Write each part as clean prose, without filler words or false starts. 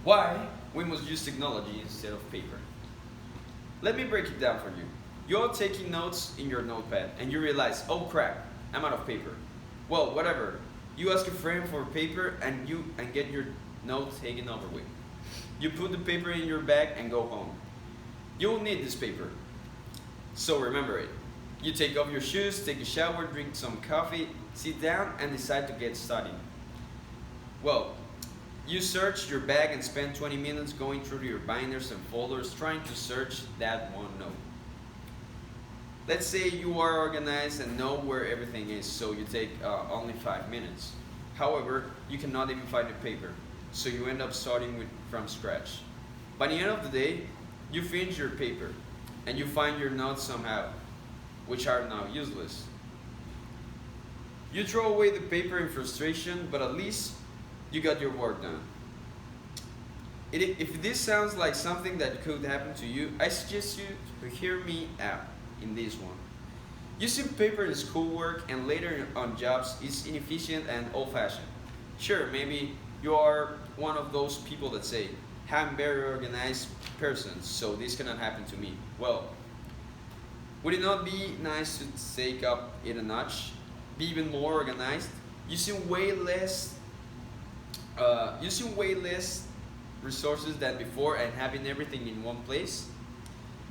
Why we must use technology instead of paper. Let me break it down for you. You're taking notes in your notepad and you realize, oh crap, I'm out of paper. Well, whatever. You ask a friend for paper and get your notes taken over with. You put the paper in your bag and go home. You will need this paper. So remember it. You take off your shoes, take a shower, drink some coffee, sit down and decide to get studying. Well, you search your bag and spend 20 minutes going through your binders and folders trying to search that one note. Let's say you are organized and know where everything is, so you take only 5 minutes. However, you cannot even find the paper, so you end up starting from scratch. By the end of the day, you finish your paper and you find your notes somehow, which are now useless. You throw away the paper in frustration, but at least you got your work done. If this sounds like something that could happen to you, I suggest you to hear me out in this one. Using paper in schoolwork and later on jobs is inefficient and old-fashioned. Sure, maybe you are one of those people that say, I'm a very organized person, so this cannot happen to me. Well, would it not be nice to take up it a notch, be even more organized, using way less resources than before and having everything in one place?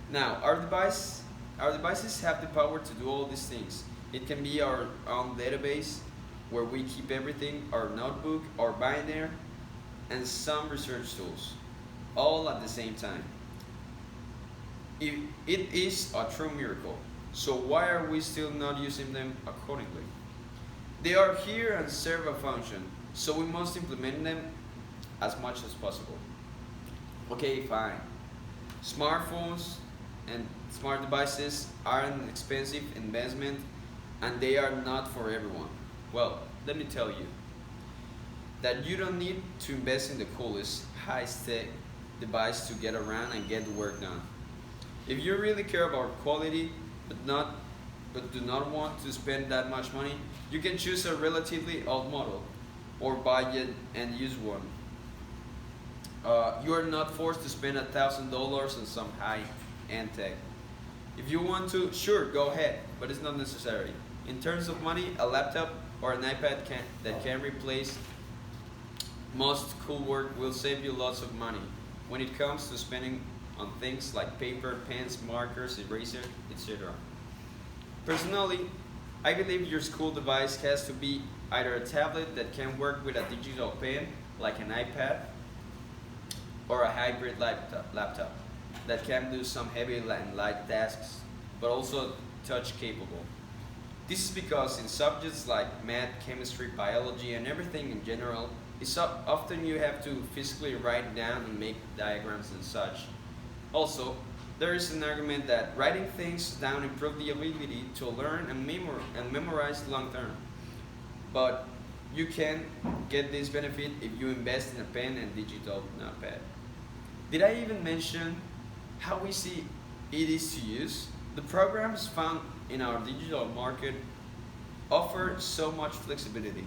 Now, our devices have the power to do all these things. It can be our own database where we keep everything, our notebook, our binder, and some research tools, all at the same time. It is a true miracle. So why are we still not using them accordingly? They are here and serve a function, so we must implement them as much as possible. Okay, fine. Smartphones and smart devices are an expensive investment and they are not for everyone. Well, let me tell you that you don't need to invest in the coolest, high-tech device to get around and get the work done. If you really care about quality but do not want to spend that much money, you can choose a relatively old model or budget and use one. You are not forced to spend $1,000 on some high-end tech. If you want to, sure, go ahead, but it's not necessary. In terms of money, a laptop or an iPad that can replace most cool work will save you lots of money when it comes to spending on things like paper, pens, markers, eraser, etc. Personally, I believe your school device has to be either a tablet that can work with a digital pen, like an iPad, or a hybrid laptop that can do some heavy and light tasks, but also touch capable. This is because in subjects like math, chemistry, biology, and everything in general, often you have to physically write down and make diagrams and such. Also, there is an argument that writing things down improves the ability to learn and memorize long term. But you can get this benefit if you invest in a pen and digital notepad. Did I even mention how easy it is to use? The programs found in our digital market offer so much flexibility.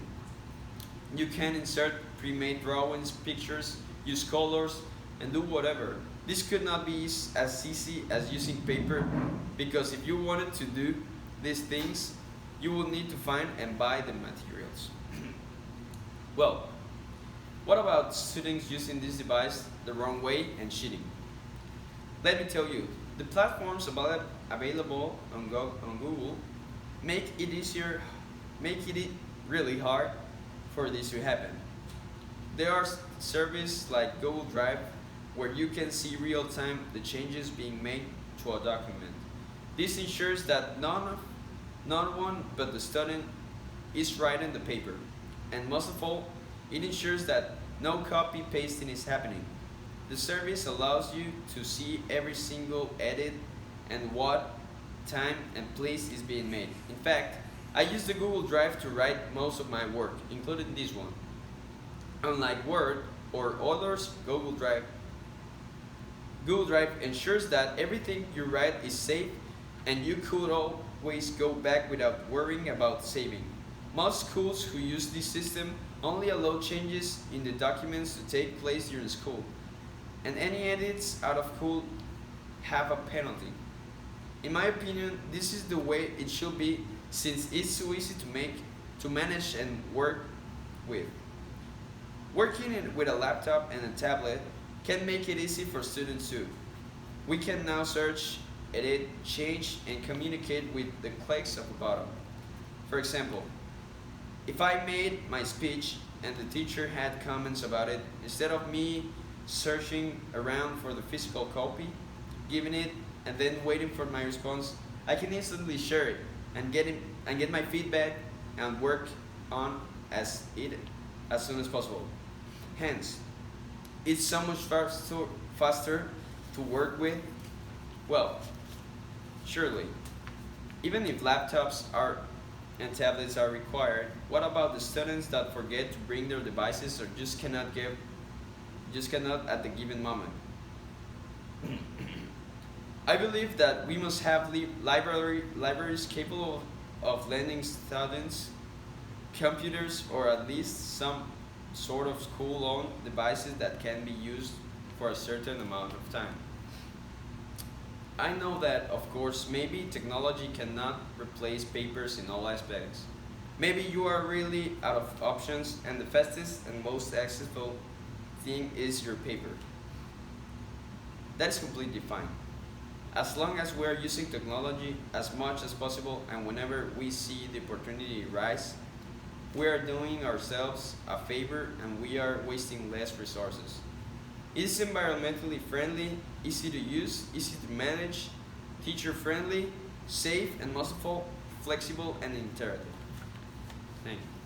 You can insert pre-made drawings, pictures, use colors, and do whatever. This could not be as easy as using paper because if you wanted to do these things, you will need to find and buy the materials. Well, what about students using this device the wrong way and cheating? Let me tell you, the platforms available on Google make it really hard for this to happen. There are services like Google Drive where you can see real-time the changes being made to a document. This ensures that no one but the student is writing the paper. And most of all, it ensures that no copy pasting is happening. The service allows you to see every single edit and what time and place is being made. In fact, I use the Google Drive to write most of my work, including this one. Unlike Word or others, Google Drive ensures that everything you write is safe and you could always go back without worrying about saving. Most schools who use this system Only allow changes in the documents to take place during school, and any edits out of school have a penalty. In my opinion, this is the way it should be since it's so easy to manage and work with. With a laptop and a tablet can make it easy for students too. We can now search, edit, change, and communicate with the clicks of a button. For example, if I made my speech and the teacher had comments about it, instead of me searching around for the physical copy, giving it, and then waiting for my response, I can instantly share it and get my feedback and work on as soon as possible. Hence, it's so much faster to work with. Well, surely, even if laptops are and tablets are required, what about the students that forget to bring their devices or just cannot at the given moment? I believe that we must have libraries capable of lending students computers or at least some sort of school-owned devices that can be used for a certain amount of time. I know that, of course, maybe technology cannot replace papers in all aspects. Maybe you are really out of options and the fastest and most accessible thing is your paper. That is completely fine. As long as we are using technology as much as possible and whenever we see the opportunity rise, we are doing ourselves a favor and we are wasting less resources. It is environmentally friendly, easy to use, easy to manage, teacher friendly, safe, and most of all, flexible and interactive. Thank you.